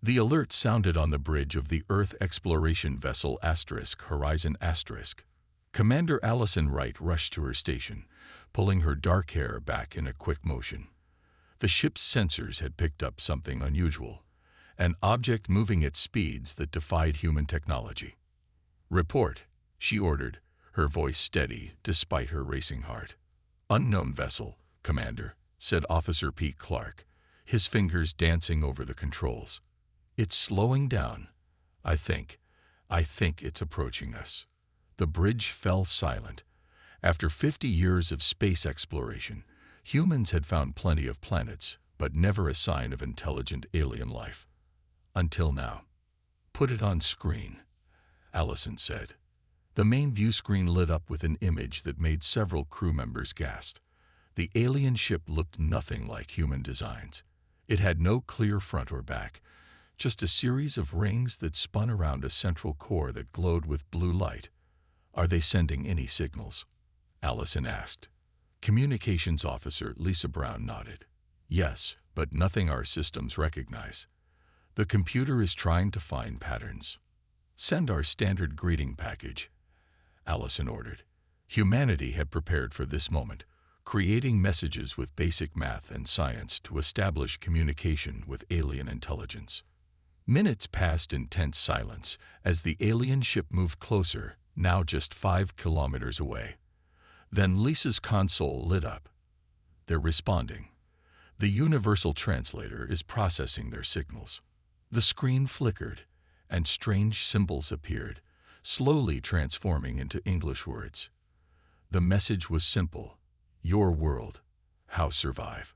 The alert sounded on the bridge of the Earth exploration vessel Horizon *. Commander Allison Wright rushed to her station, pulling her dark hair back in a quick motion. The ship's sensors had picked up something unusual, an object moving at speeds that defied human technology. "Report," she ordered, her voice steady despite her racing heart. "Unknown vessel, Commander," said Officer Pete Clark, his fingers dancing over the controls. "It's slowing down. I think it's approaching us." The bridge fell silent. After 50 years of space exploration, humans had found plenty of planets, but never a sign of intelligent alien life. Until now. "Put it on screen," Allison said. The main view screen lit up with an image that made several crew members gasp. The alien ship looked nothing like human designs. It had no clear front or back, just a series of rings that spun around a central core that glowed with blue light. "Are they sending any signals?" Allison asked. Communications Officer Lisa Brown nodded. "Yes, but nothing our systems recognize. The computer is trying to find patterns." "Send our standard greeting package," Allison ordered. Humanity had prepared for this moment, creating messages with basic math and science to establish communication with alien intelligence. Minutes passed in tense silence as the alien ship moved closer, now just 5 kilometers away. Then Lisa's console lit up. "They're responding. The universal translator is processing their signals." The screen flickered, and strange symbols appeared, slowly transforming into English words. The message was simple: "Your world. How survive?"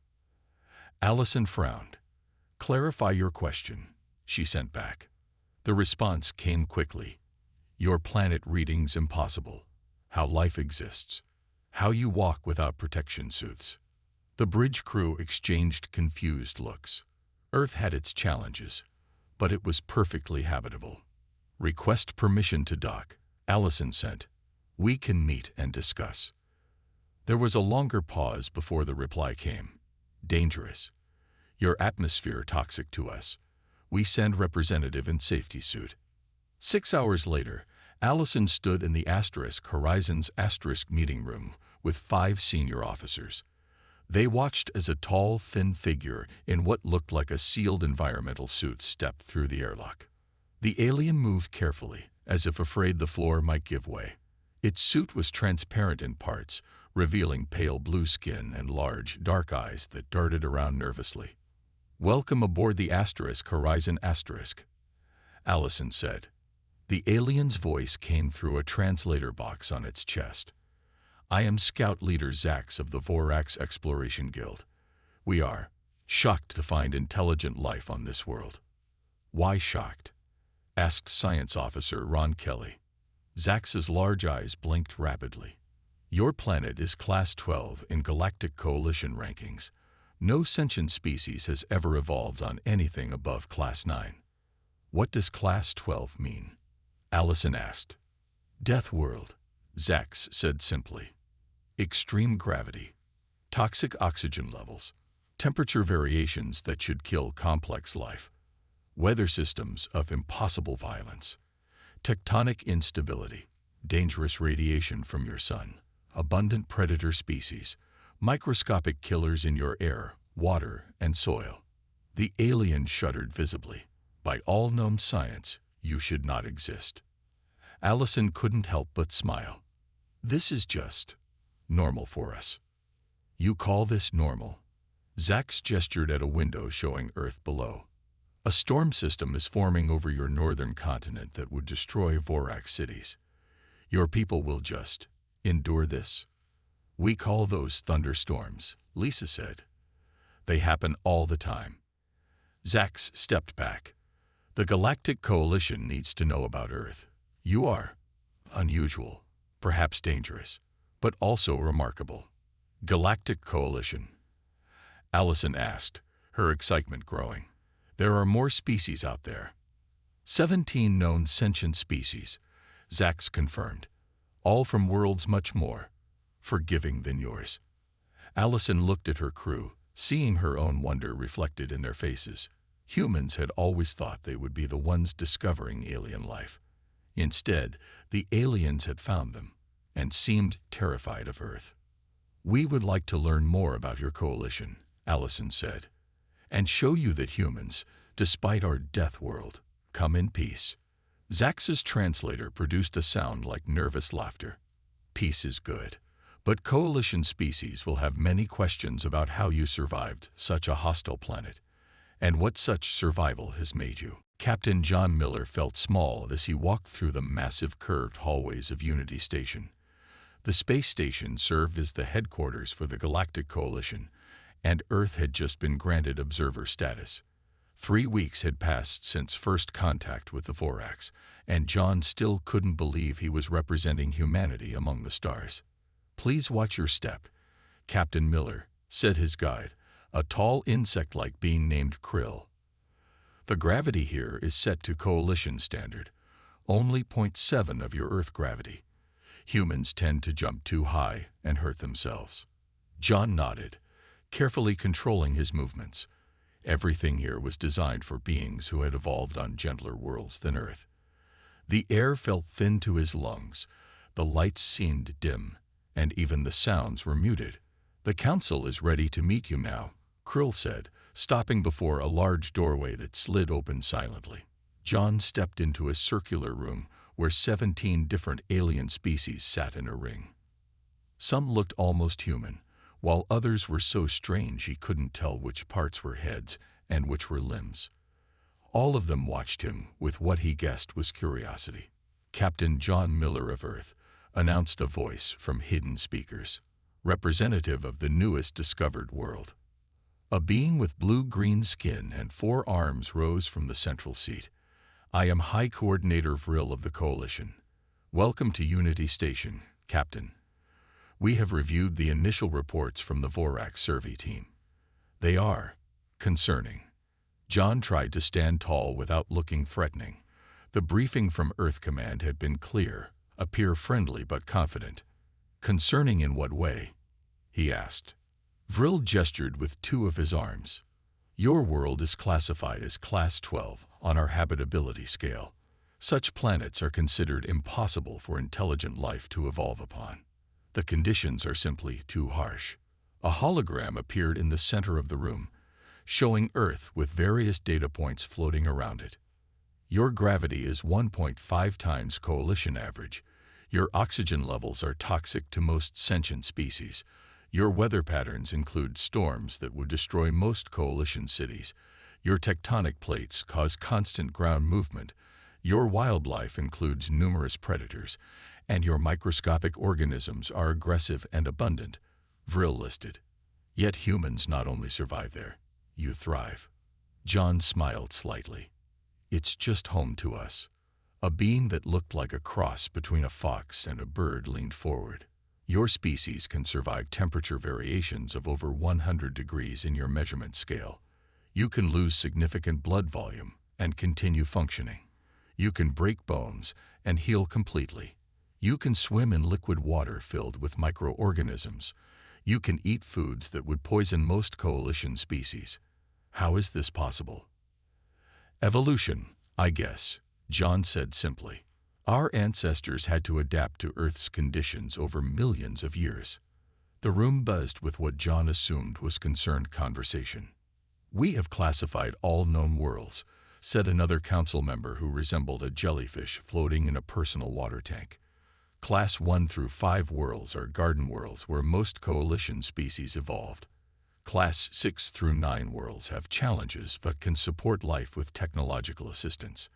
Allison frowned. "Clarify your question," she sent back. The response came quickly. "Your planet readings impossible. How life exists. How you walk without protection suits." The bridge crew exchanged confused looks. Earth had its challenges, but it was perfectly habitable. "Request permission to dock," Allison sent. "We can meet and discuss." There was a longer pause before the reply came. "Dangerous. Your atmosphere toxic to us. We send representative in safety suit." 6 hours later, Allison stood in the Horizon's meeting room with 5 senior officers. They watched as a tall, thin figure in what looked like a sealed environmental suit stepped through the airlock. The alien moved carefully, as if afraid the floor might give way. Its suit was transparent in parts, revealing pale blue skin and large, dark eyes that darted around nervously. "Welcome aboard the Horizon *. Allison said. The alien's voice came through a translator box on its chest. "I am Scout Leader Zax of the Vorax Exploration Guild. We are shocked to find intelligent life on this world." "Why shocked?" asked Science Officer Ron Kelly. Zax's large eyes blinked rapidly. "Your planet is Class 12 in Galactic Coalition rankings. No sentient species has ever evolved on anything above Class 9. "What does Class 12 mean?" Allison asked. "Deathworld," Zax said simply. "Extreme gravity, toxic oxygen levels, temperature variations that should kill complex life, weather systems of impossible violence, tectonic instability, dangerous radiation from your sun, abundant predator species, microscopic killers in your air, water, and soil." The alien shuddered visibly. "By all known science, you should not exist." Allison couldn't help but smile. "This is just normal for us." "You call this normal?" Zax gestured at a window showing Earth below. "A storm system is forming over your northern continent that would destroy Vorax cities. Your people will just endure this." "We call those thunderstorms," Lisa said. "They happen all the time." Zax stepped back. "The Galactic Coalition needs to know about Earth. You are unusual, perhaps dangerous, but also remarkable." "Galactic Coalition?" Allison asked, her excitement growing. "There are more species out there." 17 known sentient species, Zax confirmed, all from worlds much more forgiving than yours. Allison looked at her crew, seeing her own wonder reflected in their faces. Humans had always thought they would be the ones discovering alien life. Instead, the aliens had found them and seemed terrified of Earth. "We would like to learn more about your coalition," Allison said, "and show you that humans, despite our death world, come in peace." Zax's translator produced a sound like nervous laughter. "Peace is good, but coalition species will have many questions about how you survived such a hostile planet, and what such survival has made you." Captain John Miller felt small as he walked through the massive curved hallways of Unity Station. The space station served as the headquarters for the Galactic Coalition, and Earth had just been granted observer status. 3 weeks had passed since first contact with the Vorax, and John still couldn't believe he was representing humanity among the stars. "Please watch your step," Captain Miller said his guide, a tall insect-like being named Krill. "The gravity here is set to Coalition standard, only 0.7 of your Earth gravity. Humans tend to jump too high and hurt themselves." John nodded, carefully controlling his movements. Everything here was designed for beings who had evolved on gentler worlds than Earth. The air felt thin to his lungs, the lights seemed dim, and even the sounds were muted. "The Council is ready to meet you now," Krill said, stopping before a large doorway that slid open silently. John stepped into a circular room where 17 different alien species sat in a ring. Some looked almost human, while others were so strange he couldn't tell which parts were heads and which were limbs. All of them watched him with what he guessed was curiosity. "Captain John Miller of Earth," announced a voice from hidden speakers, representative of the newest discovered world. A being with blue-green skin and 4 arms rose from the central seat. "I am High Coordinator Vril of the Coalition. Welcome to Unity Station, Captain. We have reviewed the initial reports from the Vorax survey team. They are concerning." John tried to stand tall without looking threatening. The briefing from Earth Command had been clear, appear friendly but confident. "Concerning in what way?" he asked. Vril gestured with 2 of his arms. "Your world is classified as Class 12 on our habitability scale. Such planets are considered impossible for intelligent life to evolve upon. The conditions are simply too harsh." A hologram appeared in the center of the room, showing Earth with various data points floating around it. "Your gravity is 1.5 times Coalition average. Your oxygen levels are toxic to most sentient species. Your weather patterns include storms that would destroy most Coalition cities. Your tectonic plates cause constant ground movement. Your wildlife includes numerous predators, and your microscopic organisms are aggressive and abundant," Vril listed. "Yet humans not only survive there, you thrive." John smiled slightly. "It's just home to us." A being that looked like a cross between a fox and a bird leaned forward. "Your species can survive temperature variations of over 100 degrees in your measurement scale. You can lose significant blood volume and continue functioning. You can break bones and heal completely. You can swim in liquid water filled with microorganisms. You can eat foods that would poison most Coalition species. How is this possible?" "Evolution, I guess," John said simply. "Our ancestors had to adapt to Earth's conditions over millions of years." The room buzzed with what John assumed was concerned conversation. "We have classified all known worlds," said another council member who resembled a jellyfish floating in a personal water tank. "Class 1 through 5 worlds are garden worlds where most Coalition species evolved. Class 6 through 9 worlds have challenges but can support life with technological assistance.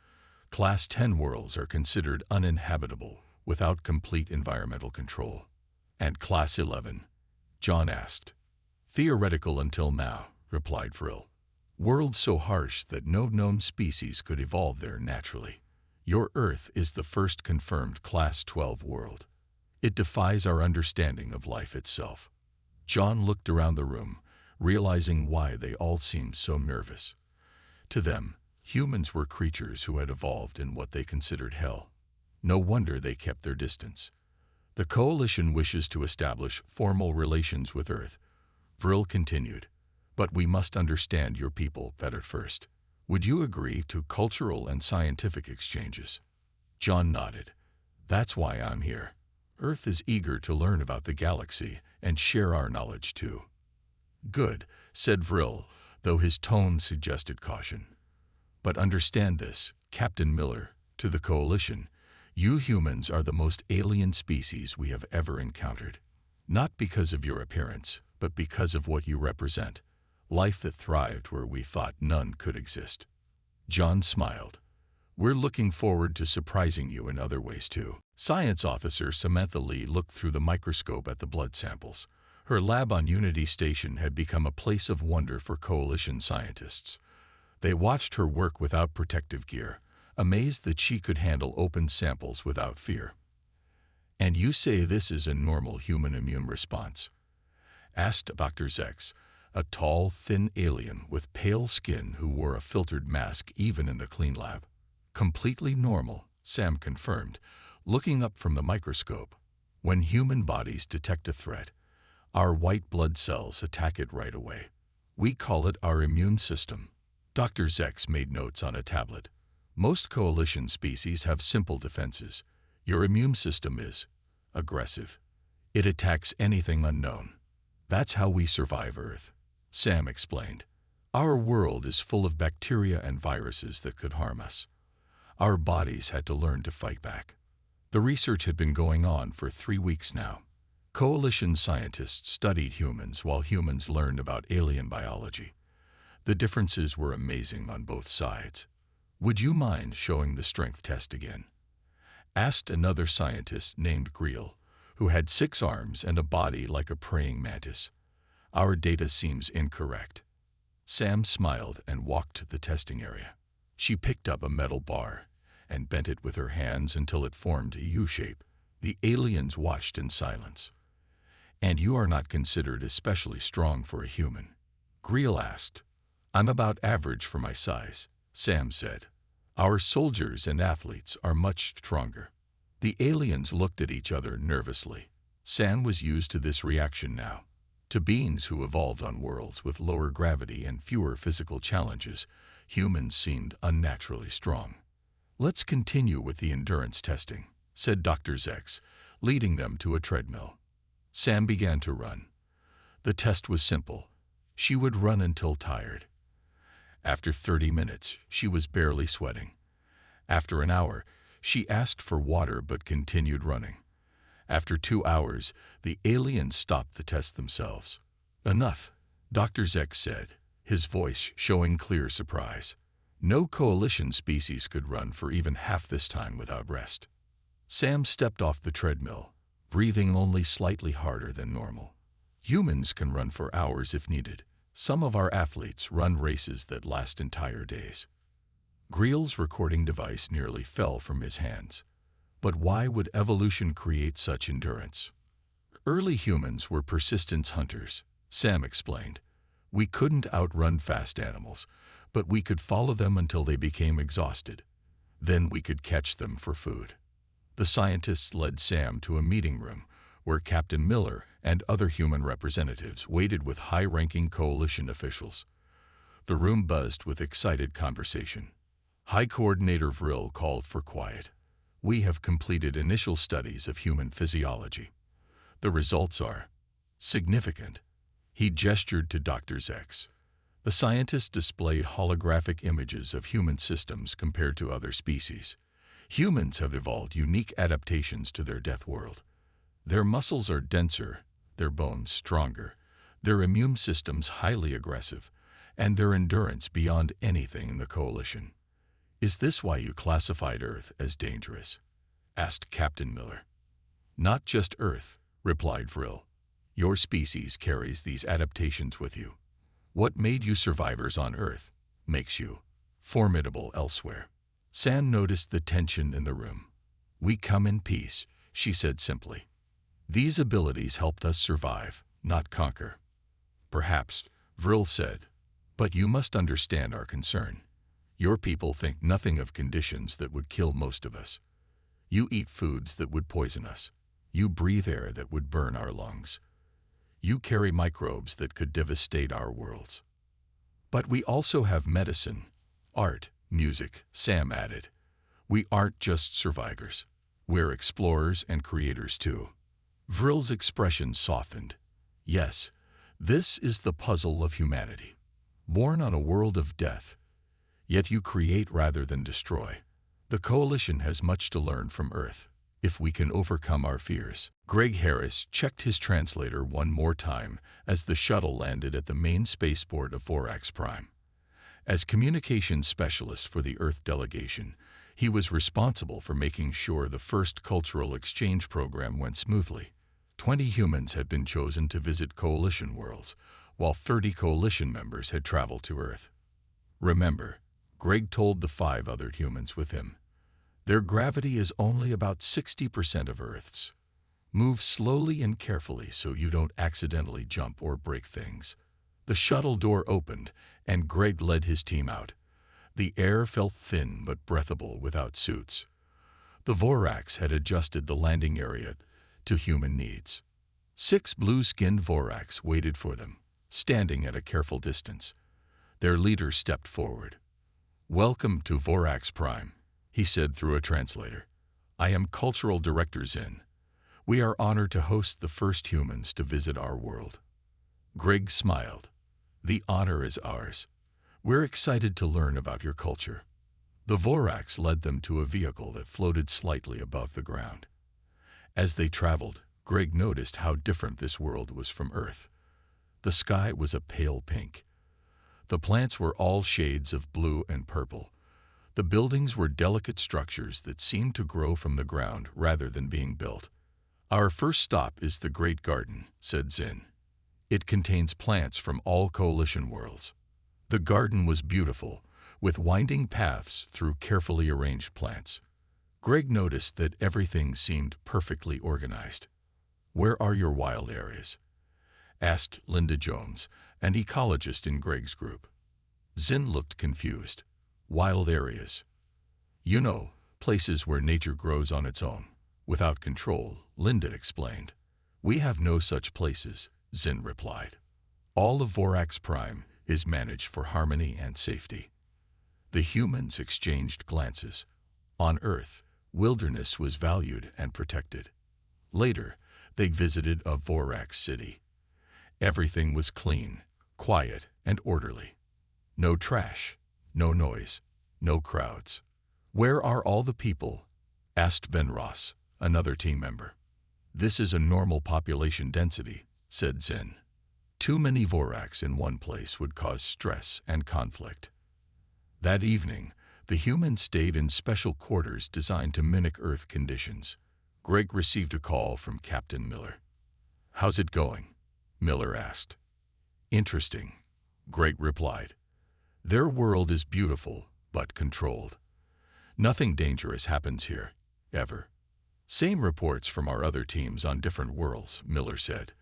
Class 10 worlds are considered uninhabitable without complete environmental control." "And Class 11?" John asked. "Theoretical until now," replied Vril. "Worlds so harsh that no known species could evolve there naturally. Your Earth is the first confirmed Class 12 world. It defies our understanding of life itself." John looked around the room, realizing why they all seemed so nervous. To them, humans were creatures who had evolved in what they considered hell. No wonder they kept their distance. "The Coalition wishes to establish formal relations with Earth," Vril continued, "but we must understand your people better first. Would you agree to cultural and scientific exchanges? John nodded. That's why I'm here. Earth is eager to learn about the galaxy and share our knowledge too. Good, said Vril, though his tone suggested caution. But understand this, Captain Miller, to the Coalition, you humans are the most alien species we have ever encountered. Not because of your appearance, but because of what you represent. Life that thrived where we thought none could exist. John smiled. We're looking forward to surprising you in other ways too. Science Officer Samantha Lee looked through the microscope at the blood samples. Her lab on Unity Station had become a place of wonder for Coalition scientists. They watched her work without protective gear, amazed that she could handle open samples without fear. And you say this is a normal human immune response? Asked Dr. Zex, a tall, thin alien with pale skin who wore a filtered mask even in the clean lab. Completely normal, Sam confirmed, looking up from the microscope. When human bodies detect a threat, our white blood cells attack it right away. We call it our immune system. Dr. Zex made notes on a tablet. Most Coalition species have simple defenses. Your immune system is aggressive. It attacks anything unknown. That's how we survive Earth, Sam explained. Our world is full of bacteria and viruses that could harm us. Our bodies had to learn to fight back. The research had been going on for 3 weeks now. Coalition scientists studied humans while humans learned about alien biology. The differences were amazing on both sides. Would you mind showing the strength test again? Asked another scientist named Greel, who had 6 arms and a body like a praying mantis. Our data seems incorrect. Sam smiled and walked to the testing area. She picked up a metal bar and bent it with her hands until it formed a U-shape. The aliens watched in silence. And you are not considered especially strong for a human? Greel asked. I'm about average for my size, Sam said. Our soldiers and athletes are much stronger. The aliens looked at each other nervously. Sam was used to this reaction now. To beings who evolved on worlds with lower gravity and fewer physical challenges, humans seemed unnaturally strong. Let's continue with the endurance testing, said Dr. Zex, leading them to a treadmill. Sam began to run. The test was simple. She would run until tired. After 30 minutes, she was barely sweating. After an hour, she asked for water but continued running. After 2 hours, the aliens stopped the test themselves. Enough, Dr. Zex said, his voice showing clear surprise. No Coalition species could run for even half this time without rest. Sam stepped off the treadmill, breathing only slightly harder than normal. Humans can run for hours if needed. Some of our athletes run races that last entire days. Greel's recording device nearly fell from his hands. But why would evolution create such endurance? Early humans were persistence hunters, Sam explained. We couldn't outrun fast animals, but we could follow them until they became exhausted. Then we could catch them for food. The scientists led Sam to a meeting room where Captain Miller and other human representatives waited with high-ranking Coalition officials. The room buzzed with excited conversation. High Coordinator Vril called for quiet. We have completed initial studies of human physiology. The results are significant. He gestured to Dr. Zex. The scientists displayed holographic images of human systems compared to other species. Humans have evolved unique adaptations to their death world. Their muscles are denser, their bones stronger, their immune systems highly aggressive, and their endurance beyond anything in the Coalition. Is this why you classified Earth as dangerous? Asked Captain Miller. Not just Earth, replied Vril. Your species carries these adaptations with you. What made you survivors on Earth makes you formidable elsewhere. Sam noticed the tension in the room. We come in peace, she said simply. These abilities helped us survive, not conquer. Perhaps, Vril said, but you must understand our concern. Your people think nothing of conditions that would kill most of us. You eat foods that would poison us. You breathe air that would burn our lungs. You carry microbes that could devastate our worlds. But we also have medicine, Art, music, Sam added. We aren't just survivors. We're explorers and creators too. Vril's expression softened. Yes, this is the puzzle of humanity. Born on a world of death, yet you create rather than destroy. The Coalition has much to learn from Earth, if we can overcome our fears. Greg Harris checked his translator one more time as the shuttle landed at the main spaceport of Vorax Prime. As communications specialist for the Earth delegation, he was responsible for making sure the first cultural exchange program went smoothly. 20 humans had been chosen to visit Coalition worlds, while 30 Coalition members had traveled to Earth. Remember, Greg told the 5 other humans with him, their gravity is only about 60% of Earth's. Move slowly and carefully so you don't accidentally jump or break things. The shuttle door opened, and Greg led his team out. The air felt thin but breathable without suits. The Vorax had adjusted the landing area to human needs. 6 blue-skinned Vorax waited for them, standing at a careful distance. Their leader stepped forward. "Welcome to Vorax Prime," he said through a translator. "I am Cultural Director Zin. We are honored to host the first humans to visit our world." Greg smiled. "The honor is ours. We're excited to learn about your culture." The Vorax led them to a vehicle that floated slightly above the ground. As they traveled, Greg noticed how different this world was from Earth. The sky was a pale pink. The plants were all shades of blue and purple. The buildings were delicate structures that seemed to grow from the ground rather than being built. "Our first stop is the Great Garden," said Zin. "It contains plants from all Coalition worlds." The garden was beautiful, with winding paths through carefully arranged plants. Greg noticed that everything seemed perfectly organized. "Where are your wild areas?" asked Linda Jones, an ecologist in Greg's group. Zin looked confused. "Wild areas? You know, places where nature grows on its own, without control," Linda explained. "We have no such places," Zin replied. "All of Vorax Prime is managed for harmony and safety." The humans exchanged glances. On Earth, wilderness was valued and protected. Later, they visited a Vorax city. Everything was clean, quiet, and orderly. No trash, no noise, no crowds. "Where are all the people?" asked Ben Ross, another team member. "This is a normal population density," said Zin. "Too many Vorax in one place would cause stress and conflict." That evening, the humans stayed in special quarters designed to mimic Earth conditions. Greg received a call from Captain Miller. "How's it going?" Miller asked. "Interesting," Greg replied. "Their world is beautiful, but controlled. Nothing dangerous happens here, ever." "Same reports from our other teams on different worlds," Miller said.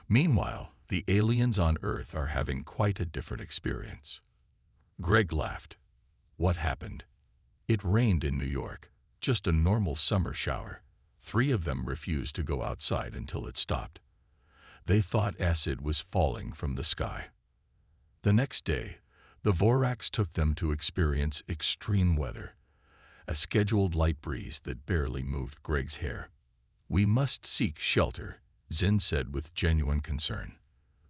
"Meanwhile, the aliens on Earth are having quite a different experience." Greg laughed. "What happened?" "It rained in New York, just a normal summer shower. 3 of them refused to go outside until it stopped. They thought acid was falling from the sky. The next day, the Vorax took them to experience extreme weather, a scheduled light breeze that barely moved Greg's hair. "We must seek shelter," Zin said with genuine concern.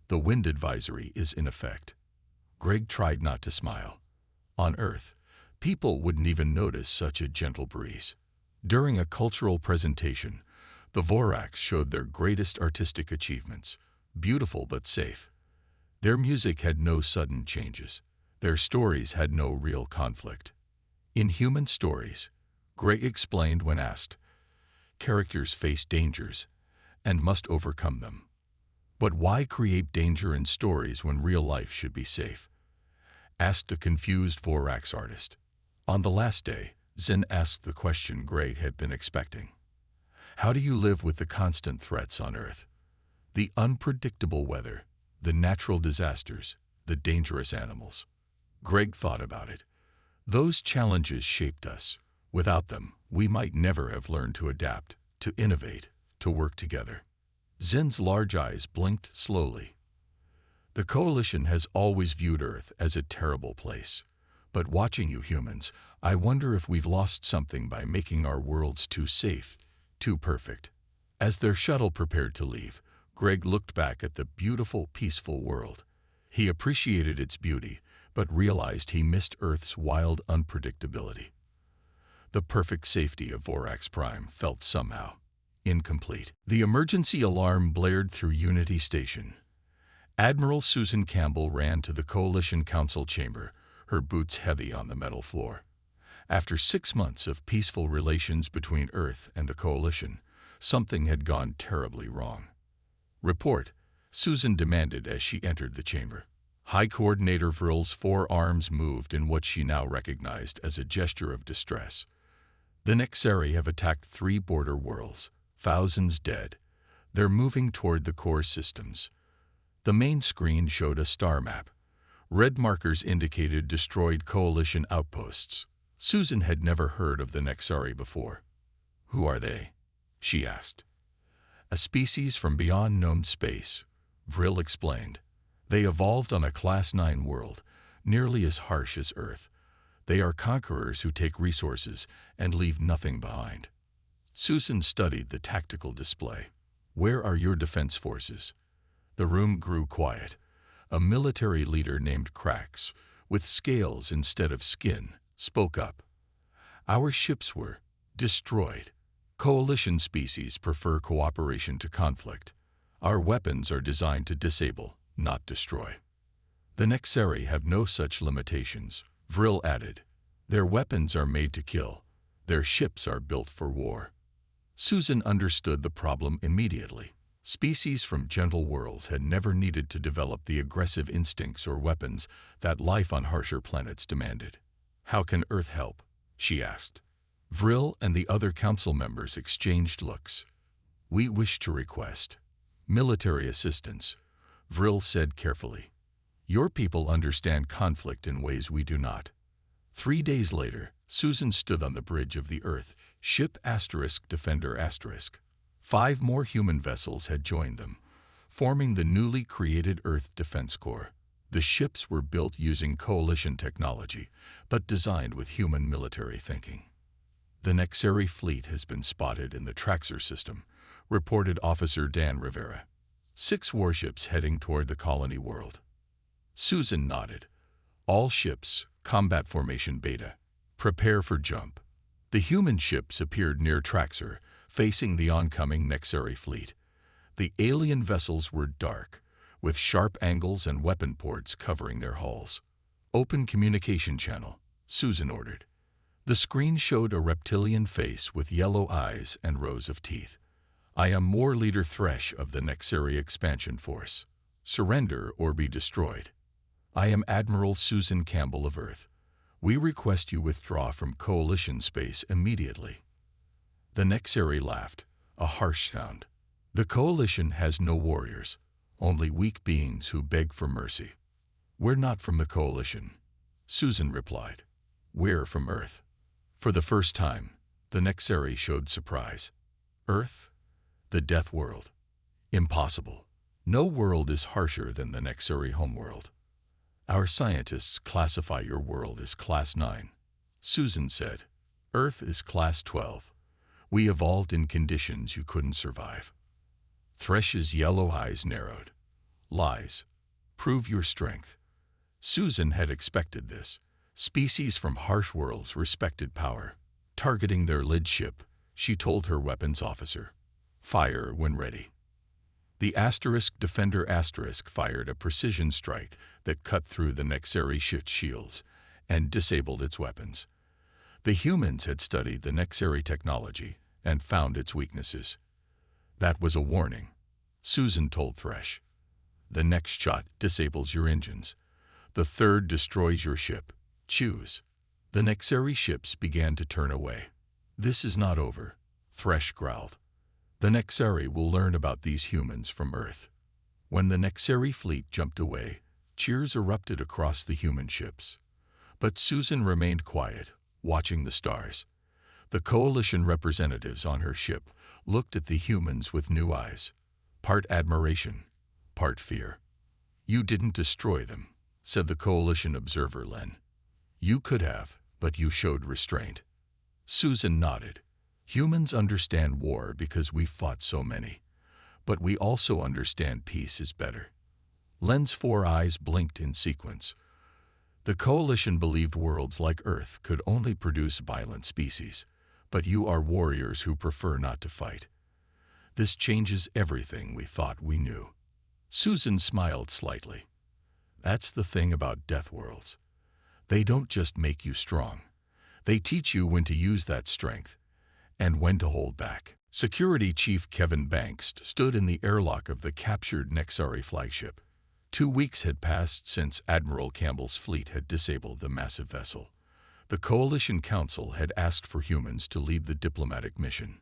"The wind advisory is in effect." Greg tried not to smile. On Earth, people wouldn't even notice such a gentle breeze. During a cultural presentation, the Vorax showed their greatest artistic achievements, beautiful but safe. Their music had no sudden changes. Their stories had no real conflict. In human stories, Greg explained when asked, characters face dangers and must overcome them. But why create danger in stories when real life should be safe? Asked a confused Vorax artist. On the last day, Zin asked the question Greg had been expecting. "How do you live with the constant threats on Earth? The unpredictable weather, the natural disasters, the dangerous animals." Greg thought about it. "Those challenges shaped us. Without them, we might never have learned to adapt, to innovate, to work together." Zin's large eyes blinked slowly. "The Coalition has always viewed Earth as a terrible place. But watching you humans, I wonder if we've lost something by making our worlds too safe, too perfect. As their shuttle prepared to leave, Greg looked back at the beautiful, peaceful world. He appreciated its beauty, but realized he missed Earth's wild unpredictability. The perfect safety of Vorax Prime felt somehow incomplete. The emergency alarm blared through Unity Station. Admiral Susan Campbell ran to the Coalition Council chamber, her boots heavy on the metal floor. After 6 months of peaceful relations between Earth and the Coalition, something had gone terribly wrong. "Report," Susan demanded as she entered the chamber. High Coordinator Vril's 4 arms moved in what she now recognized as a gesture of distress. "The Nexari have attacked 3 border worlds, thousands dead. They're moving toward the core systems." The main screen showed a star map. Red markers indicated destroyed Coalition outposts. Susan had never heard of the Nexari before. "Who are they?" she asked. "A species from beyond known space," Vril explained. "They evolved on a Class 9 world, nearly as harsh as Earth. They are conquerors who take resources and leave nothing behind." Susan studied the tactical display. "Where are your defense forces?" The room grew quiet. A military leader named Krax, with scales instead of skin, spoke up. "Our ships were destroyed. Coalition species prefer cooperation to conflict. Our weapons are designed to disable, not destroy." "The Nexari have no such limitations," Vril added. "Their weapons are made to kill. Their ships are built for war." Susan understood the problem immediately. Species from gentle worlds had never needed to develop the aggressive instincts or weapons that life on harsher planets demanded. "How can Earth help?" she asked. Vril and the other council members exchanged looks. "We wish to request military assistance," Vril said carefully. "Your people understand conflict in ways we do not." 3 days later, Susan stood on the bridge of the Earth, ship Defender 5 more human vessels had joined them, forming the newly created Earth Defense Corps. The ships were built using Coalition technology, but designed with human military thinking. "The Nexari fleet has been spotted in the Traxor system," reported Officer Dan Rivera. 6 warships heading toward the colony world. Susan nodded. "All ships, combat formation Beta. Prepare for jump." The human ships appeared near Traxor, facing the oncoming Nexari fleet. The alien vessels were dark, with sharp angles and weapon ports covering their hulls. "Open communication channel," Susan ordered. The screen showed a reptilian face with yellow eyes and rows of teeth. "I am War Leader Thresh of the Nexari Expansion Force. Surrender or be destroyed." "I am Admiral Susan Campbell of Earth. We request you withdraw from Coalition space immediately." The Nexari laughed, a harsh sound. "The Coalition has no warriors, only weak beings who beg for mercy." "We're not from the Coalition," Susan replied. "We're from Earth." For the first time, the Nexari showed surprise. "Earth? The Death World? Impossible. No world is harsher than the Nexari homeworld." "Our scientists classify your world as Class 9, Susan said. "Earth is Class 12. We evolved in conditions you couldn't survive." Thresh's yellow eyes narrowed. "Lies. Prove your strength." Susan had expected this. Species from harsh worlds respected power. Targeting their lid ship, she told her weapons officer, "Fire when ready." The Defender fired a precision strike that cut through the Nexari ship's shields and disabled its weapons. The humans had studied the Nexari technology and found its weaknesses. "That was a warning," Susan told Thresh. "The next shot disables your engines. The third destroys your ship. Choose." The Nexari ships began to turn away. "This is not over," Thresh growled. "The Nexari will learn about these humans from Earth." When the Nexari fleet jumped away, cheers erupted across the human ships. But Susan remained quiet, watching the stars. The Coalition representatives on her ship looked at the humans with new eyes, part admiration, part fear. "You didn't destroy them," said the Coalition observer Len. You could have, but you showed restraint. Susan nodded. Humans understand war because we fought so many. But we also understand peace is better. Len's four eyes blinked in sequence. The Coalition believed worlds like Earth could only produce violent species, but you are warriors who prefer not to fight. This changes everything we thought we knew. Susan smiled slightly. That's the thing about Deathworlds. They don't just make you strong. They teach you when to use that strength and when to hold back. Security Chief Kevin Banks stood in the airlock of the captured Nexari flagship. 2 weeks had passed since Admiral Campbell's fleet had disabled the massive vessel. The Coalition Council had asked for humans to lead the diplomatic mission.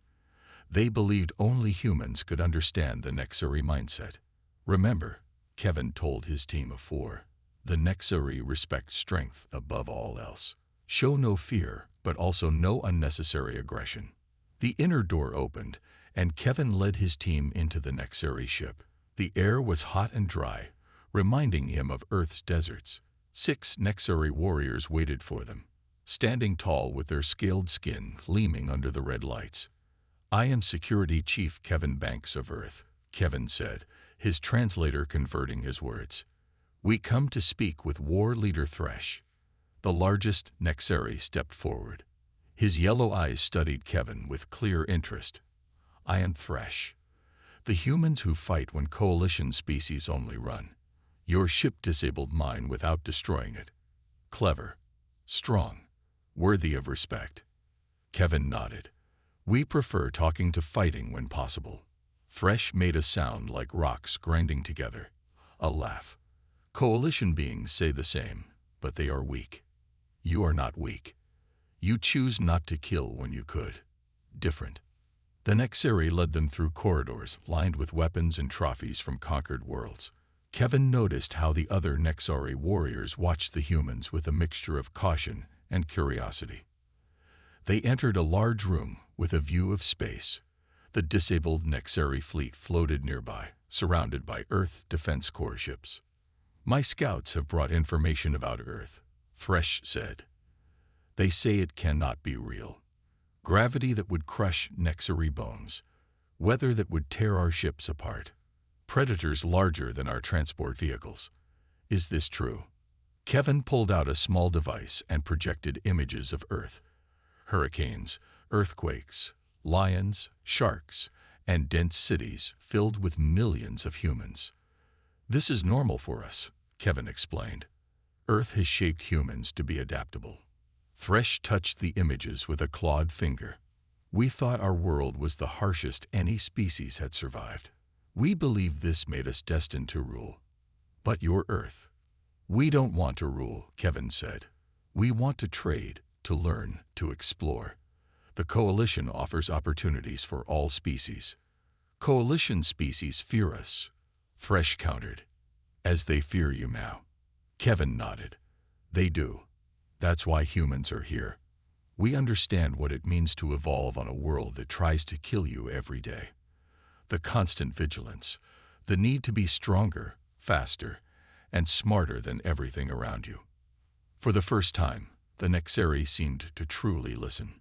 They believed only humans could understand the Nexari mindset. Remember, Kevin told his team of 4, the Nexari respect strength above all else. Show no fear, but also no unnecessary aggression. The inner door opened, and Kevin led his team into the Nexari ship. The air was hot and dry, reminding him of Earth's deserts. 6 Nexari warriors waited for them, standing tall with their scaled skin gleaming under the red lights. I am Security Chief Kevin Banks of Earth, Kevin said, his translator converting his words. We come to speak with War Leader Thresh. The largest Nexari stepped forward. His yellow eyes studied Kevin with clear interest. I am Thresh, the humans who fight when Coalition species only run. Your ship disabled mine without destroying it. Clever, strong, worthy of respect. Kevin nodded. We prefer talking to fighting when possible. Thresh made a sound like rocks grinding together. A laugh. Coalition beings say the same, but they are weak. You are not weak. You choose not to kill when you could. Different. The Nexari led them through corridors lined with weapons and trophies from conquered worlds. Kevin noticed how the other Nexari warriors watched the humans with a mixture of caution and curiosity. They entered a large room with a view of space. The disabled Nexari fleet floated nearby, surrounded by Earth Defense Corps ships. My scouts have brought information about Earth, Thresh said. They say it cannot be real. Gravity that would crush Nexari bones. Weather that would tear our ships apart. Predators larger than our transport vehicles. Is this true? Kevin pulled out a small device and projected images of Earth. Hurricanes, earthquakes, lions, sharks, and dense cities filled with millions of humans. This is normal for us, Kevin explained. Earth has shaped humans to be adaptable. Thresh touched the images with a clawed finger. We thought our world was the harshest any species had survived. We believed this made us destined to rule. But your Earth. We don't want to rule, Kevin said. We want to trade, to learn, to explore. The Coalition offers opportunities for all species. Coalition species fear us, Thresh countered. As they fear you now. Kevin nodded. They do. That's why humans are here. We understand what it means to evolve on a world that tries to kill you every day. The constant vigilance, the need to be stronger, faster, and smarter than everything around you. For the first time, the Nexari seemed to truly listen.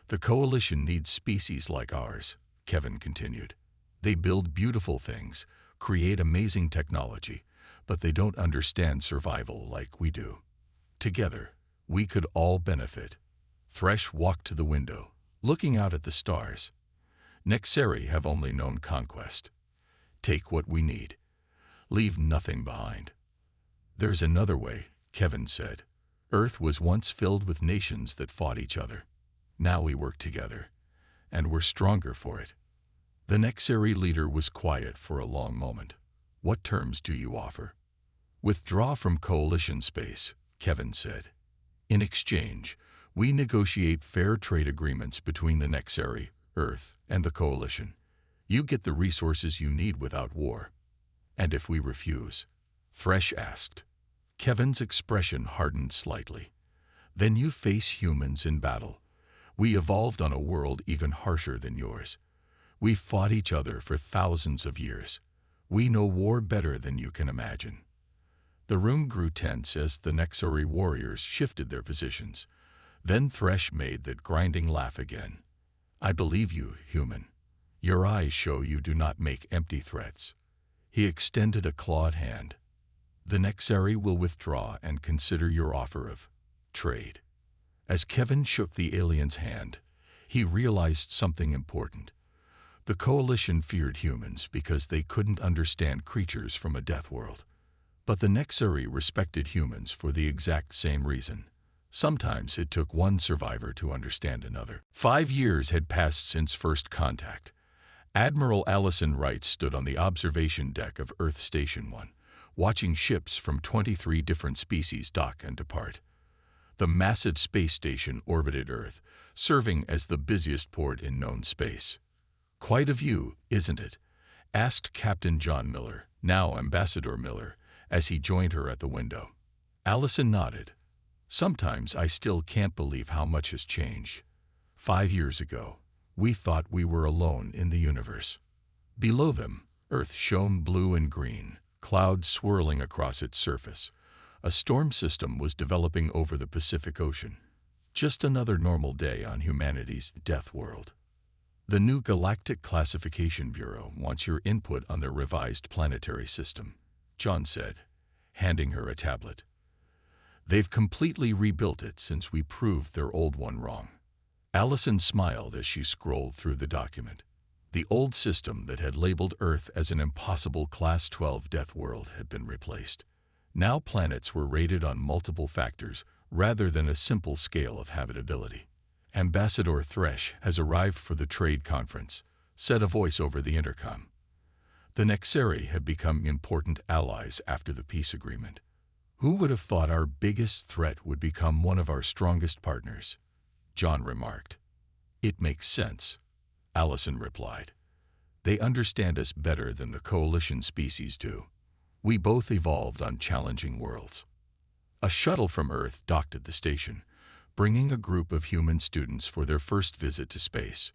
The Coalition needs species like ours, Kevin continued. They build beautiful things, create amazing technology, but they don't understand survival like we do. Together, we could all benefit. Thresh walked to the window, looking out at the stars. Nexari have only known conquest. Take what we need. Leave nothing behind. There's another way, Kevin said. Earth was once filled with nations that fought each other. Now we work together, and we're stronger for it. The Nexari leader was quiet for a long moment. What terms do you offer? Withdraw from Coalition space, Kevin said. In exchange, we negotiate fair trade agreements between the Nexari, Earth, and the Coalition. You get the resources you need without war. And if we refuse? Thresh asked. Kevin's expression hardened slightly. Then you face humans in battle. We evolved on a world even harsher than yours. We fought each other for thousands of years. We know war better than you can imagine. The room grew tense as the Nexari warriors shifted their positions. Then Thresh made that grinding laugh again. "I believe you, human. Your eyes show you do not make empty threats." He extended a clawed hand. "The Nexari will withdraw and consider your offer of trade." As Kevin shook the alien's hand, he realized something important. The Coalition feared humans because they couldn't understand creatures from a death world. But the Nexari respected humans for the exact same reason. Sometimes it took one survivor to understand another. 5 years had passed since first contact. Admiral Allison Wright stood on the observation deck of Earth Station 1, watching ships from 23 different species dock and depart. The massive space station orbited Earth, serving as the busiest port in known space. "Quite a view, isn't it?" asked Captain John Miller, now Ambassador Miller, as he joined her at the window. Allison nodded. "Sometimes I still can't believe how much has changed. 5 years ago, we thought we were alone in the universe." Below them, Earth shone blue and green, clouds swirling across its surface. A storm system was developing over the Pacific Ocean. Just another normal day on humanity's death world. "The new Galactic Classification Bureau wants your input on their revised planetary system," John said, handing her a tablet. "They've completely rebuilt it since we proved their old one wrong." Allison smiled as she scrolled through the document. The old system that had labeled Earth as an impossible Class 12 death world had been replaced. Now planets were rated on multiple factors rather than a simple scale of habitability. "Ambassador Thresh has arrived for the trade conference," said a voice over the intercom. The Nexari had become important allies after the peace agreement. "Who would have thought our biggest threat would become one of our strongest partners?" John remarked. "It makes sense," Allison replied. "They understand us better than the Coalition species do. We both evolved on challenging worlds." A shuttle from Earth docked at the station, bringing a group of human students for their first visit to space.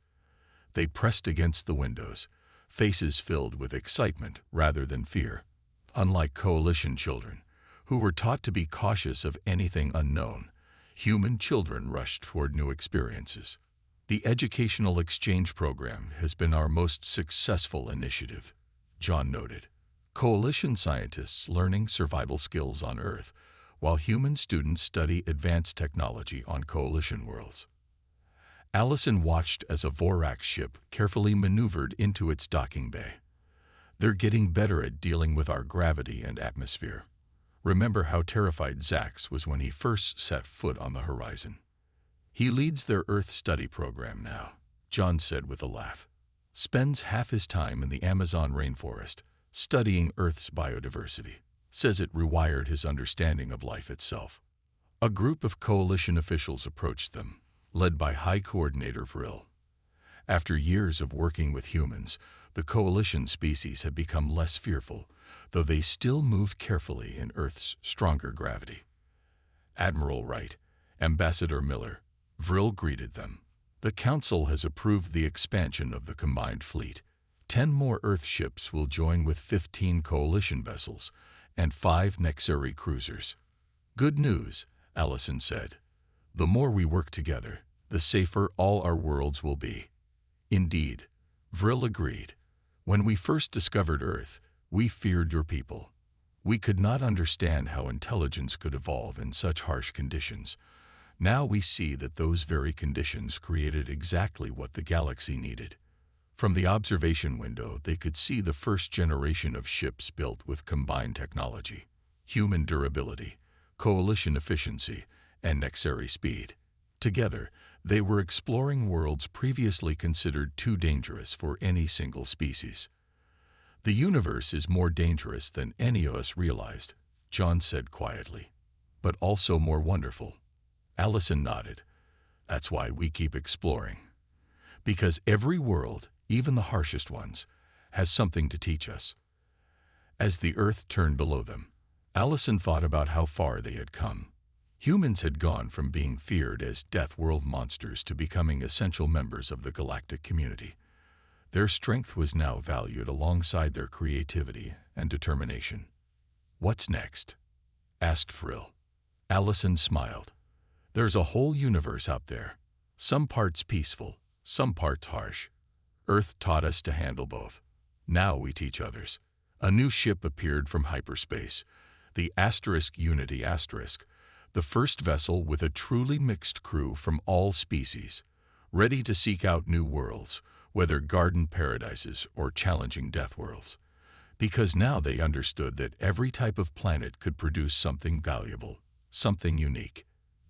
They pressed against the windows, faces filled with excitement rather than fear. Unlike Coalition children, who were taught to be cautious of anything unknown, human children rushed toward new experiences. "The educational exchange program has been our most successful initiative," John noted. "Coalition scientists learning survival skills on Earth, while human students study advanced technology on Coalition worlds." Allison watched as a Vorax ship carefully maneuvered into its docking bay. "They're getting better at dealing with our gravity and atmosphere. Remember how terrified Zax was when he first set foot on the horizon." "He leads their Earth study program now," John said with a laugh. "Spends half his time in the Amazon rainforest, studying Earth's biodiversity. Says it rewired his understanding of life itself." A group of Coalition officials approached them, led by High Coordinator Vril. After years of working with humans, the Coalition species had become less fearful, though they still moved carefully in Earth's stronger gravity. "Admiral Wright, Ambassador Miller," Vril greeted them. "The Council has approved the expansion of the combined fleet. 10 more Earth ships will join with 15 Coalition vessels and 5 Nexari cruisers." "Good news," Allison said. "The more we work together, the safer all our worlds will be." "Indeed," Vril agreed. "When we first discovered Earth, we feared your people. We could not understand how intelligence could evolve in such harsh conditions. Now we see that those very conditions created exactly what the galaxy needed." From the observation window, they could see the first generation of ships built with combined technology: human durability, Coalition efficiency, and Nexari speed. Together, they were exploring worlds previously considered too dangerous for any single species. "The universe is more dangerous than any of us realized," John said quietly, "but also more wonderful." Allison nodded. "That's why we keep exploring. Because every world, even the harshest ones, has something to teach us." As the Earth turned below them, Allison thought about how far they had come. Humans had gone from being feared as death world monsters to becoming essential members of the galactic community. Their strength was now valued alongside their creativity and determination. What's next? asked Frill. Allison smiled. There's a whole universe out there. Some parts peaceful, some parts harsh. Earth taught us to handle both. Now we teach others. A new ship appeared from hyperspace, the Unity *, the first vessel with a truly mixed crew from all species, ready to seek out new worlds, whether garden paradises or challenging deathworlds. Because now they understood that every type of planet could produce something valuable, something unique,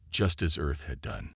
just as Earth had done.